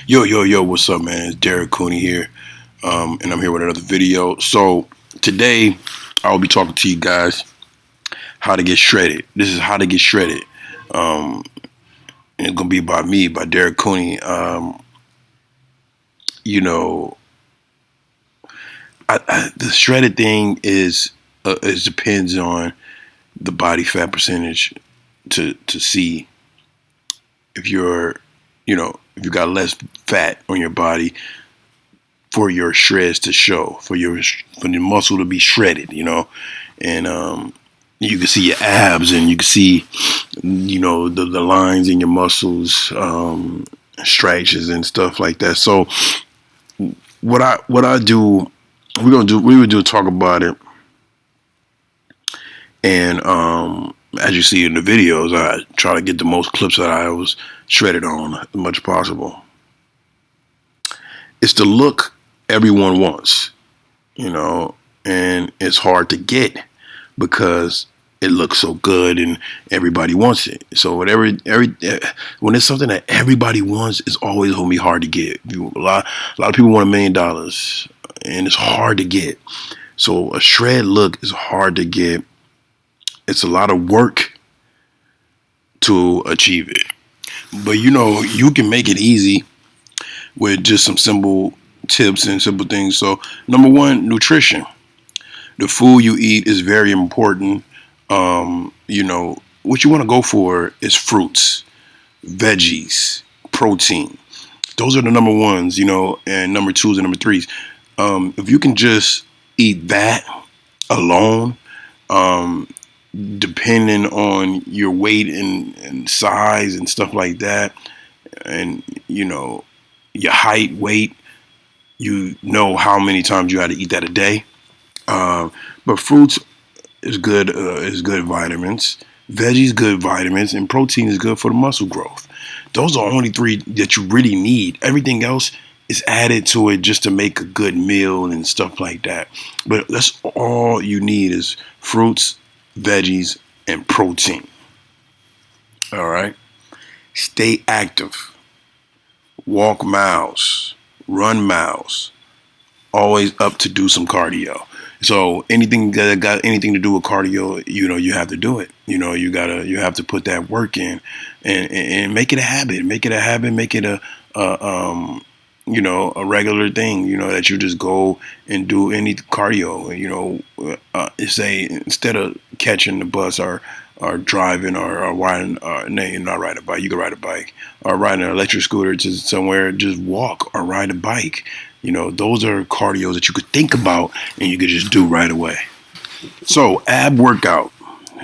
Yo, what's up, man? It's Derrick Cooney here, and I'm here with another video. So today, I'll be talking to you guys how to get shredded. This is how to get shredded. And it's gonna be by me, by Derrick Cooney. You know, the shredded thing is it depends on the body fat percentage to see if you're, if you got less fat on your body for your shreds to show, for the muscle to be shredded, and you can see your abs and you can see, the lines in your muscles, stretches and stuff like that. So what I do, we would do talk about it, and as you see in the videos, I try to get the most clips that I was shredded on as much as possible. It's the look everyone wants, and it's hard to get because it looks so good and everybody wants it. So when it's something that everybody wants, it's always gonna be hard to get. A lot of people want $1 million, and it's hard to get. So a shred look is hard to get. It's a lot of work to achieve it. But you can make it easy with just some simple tips and simple things. So number one, nutrition. The food you eat is very important. What you want to go for is fruits, veggies, protein. Those are the number ones, and number twos and number threes. If you can just eat that alone, depending on your weight and size and stuff like that, and your height, weight, how many times you got to eat that a day. But fruits is good vitamins. Veggies good vitamins, and protein is good for the muscle growth. Those are only three that you really need. Everything else is added to it just to make a good meal and stuff like that. But that's all you need is fruits, veggies, and protein. All right. Stay active. Walk miles. Run miles. Always up to do some cardio. So anything that got anything to do with cardio, you have to do it. You have to put that work in and make it a habit. Make it a habit. Make it a regular thing. That you just go and do any cardio. Say instead of catching the bus or driving or riding, not ride a bike. You can ride a bike or ride an electric scooter to somewhere. Just walk or ride a bike. Those are cardios that you could think about and you could just do right away. So ab workout.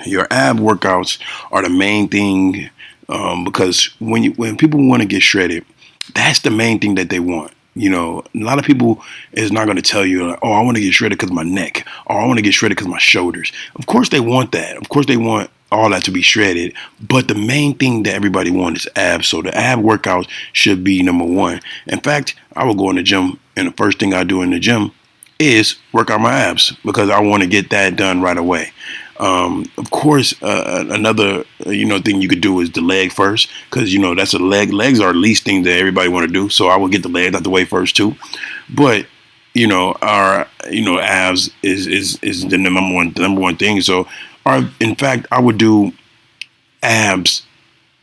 Your ab workouts are the main thing, because when people want to get shredded, that's the main thing that they want. A lot of people is not going to tell you, like, oh, I want to get shredded because of my neck, or I want to get shredded because of my shoulders. Of course they want that. Of course they want all that to be shredded. But the main thing that everybody wants is abs. So the ab workouts should be number one. In fact, I will go in the gym, and the first thing I do in the gym is work out my abs because I want to get that done right away. Of course, another thing you could do is the leg first, because that's a leg. Legs are the least thing that everybody want to do, so I will get the legs out the way first too. But our abs is the number one thing. So in fact, I would do abs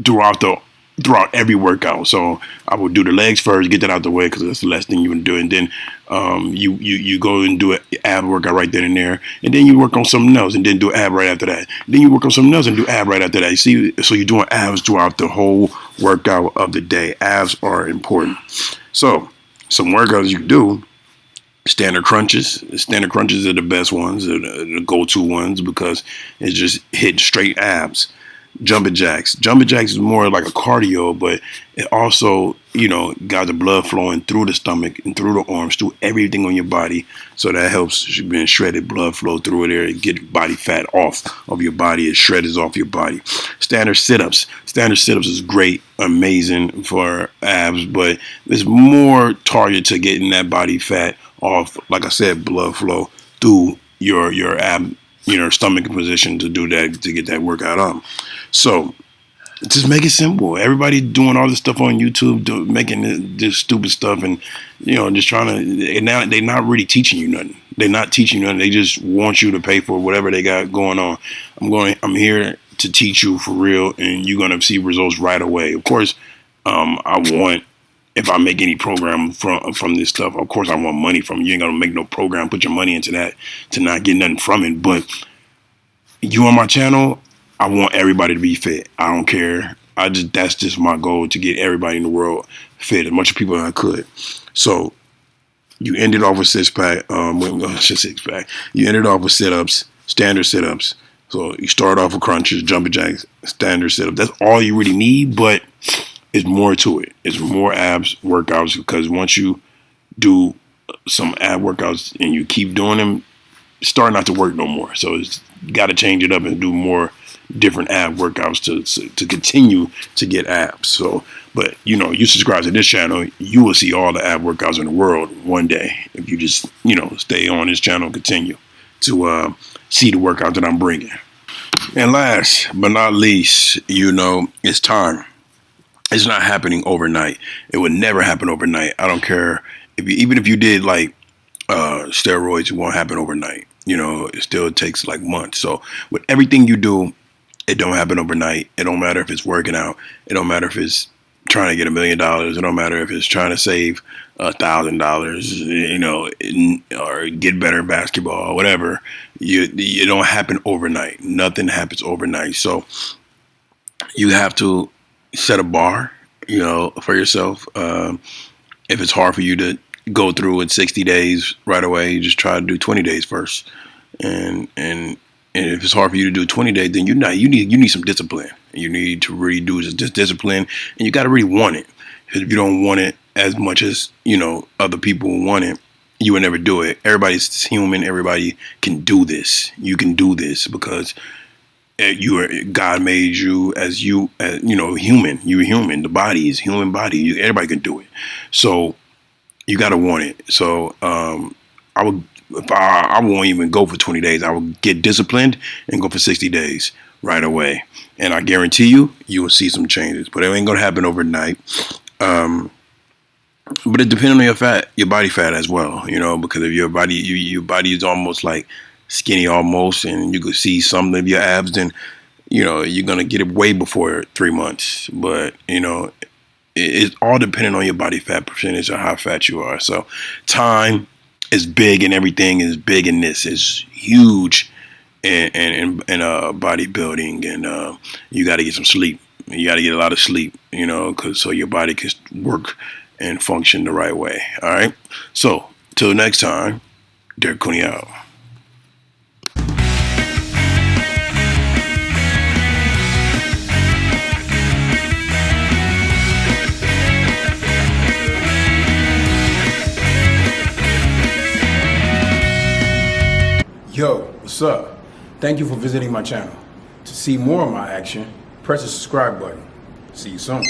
throughout every workout. So I would do the legs first, get that out the way because that's the last thing you would do, and then you go and do an ab workout right then and there, and then you work on something else, and then do ab right after that. Then you work on something else and do ab right after that. You see, so you're doing abs throughout the whole workout of the day. Abs are important. So some workouts you can do. Standard crunches. Standard crunches are the best ones, the go-to ones, because it's just hit straight abs. Jumping jacks. Jumping jacks is more like a cardio, but it also, got the blood flowing through the stomach and through the arms, through everything on your body. So that helps being shredded, blood flow through there and get body fat off of your body. It shreds off your body. Standard sit-ups. Standard sit-ups is great, amazing for abs, but it's more targeted to getting that body fat off, like I said, blood flow through your ab, stomach position to do that, to get that workout on. So Just make it simple. Everybody doing all this stuff on YouTube, making this stupid stuff, and just trying to. And now they're not really teaching you nothing. They're not teaching you nothing. They just want you to pay for whatever they got going on. I'm here to teach you for real, and you're gonna see results right away. Of course, I want. If I make any program from this stuff, of course I want money from you. You ain't gonna make no program, put your money into that to not get nothing from it. But you on my channel, I want everybody to be fit. I don't care. That's just my goal, to get everybody in the world fit, as much people as I could. So you ended off with six pack. You ended off with sit-ups, standard sit-ups. So you start off with crunches, jumping jacks, standard sit-ups. That's all you really need, but it's more to it. It's more abs workouts, because once you do some ab workouts and you keep doing them, start not to work no more. So you got to change it up and do more different ab workouts to continue to get abs. So, but you subscribe to this channel, you will see all the ab workouts in the world one day if you just stay on this channel and continue to see the workout that I'm bringing. And last but not least, it's time. It's not happening overnight. It would never happen overnight. I don't care even if you did like steroids, it won't happen overnight. It still takes like months. So with everything you do, it don't happen overnight. It don't matter if it's working out. It don't matter if it's trying to get $1 million. It don't matter if it's trying to save $1,000, or get better at basketball or whatever. It don't happen overnight. Nothing happens overnight. So you have to set a bar, for yourself. If it's hard for you to go through in 60 days right away, you just try to do 20 days first. And if it's hard for you to do 20 days, then you need some discipline. You need to really do just discipline, and you got to really want it. Because if you don't want it as much as other people want it, you will never do it. Everybody's human. Everybody can do this. You can do this because God made you as human. You're human. The body is human body. Everybody can do it. So you got to want it. So I won't even go for 20 days. I will get disciplined and go for 60 days right away. And I guarantee you will see some changes. But it ain't gonna happen overnight. But it depends on your body fat as well. Because if your body is almost like skinny almost, and you could see some of your abs, then you're gonna get it way before 3 months. But it's all depending on your body fat percentage or how fat you are. So time is big, and everything is big in this. It's huge in bodybuilding, and you got to get some sleep. You got to get a lot of sleep, so your body can work and function the right way. All right. So till next time, Derrick Cooney out. Yo, what's up? Thank you for visiting my channel. To see more of my action, press the subscribe button. See you soon.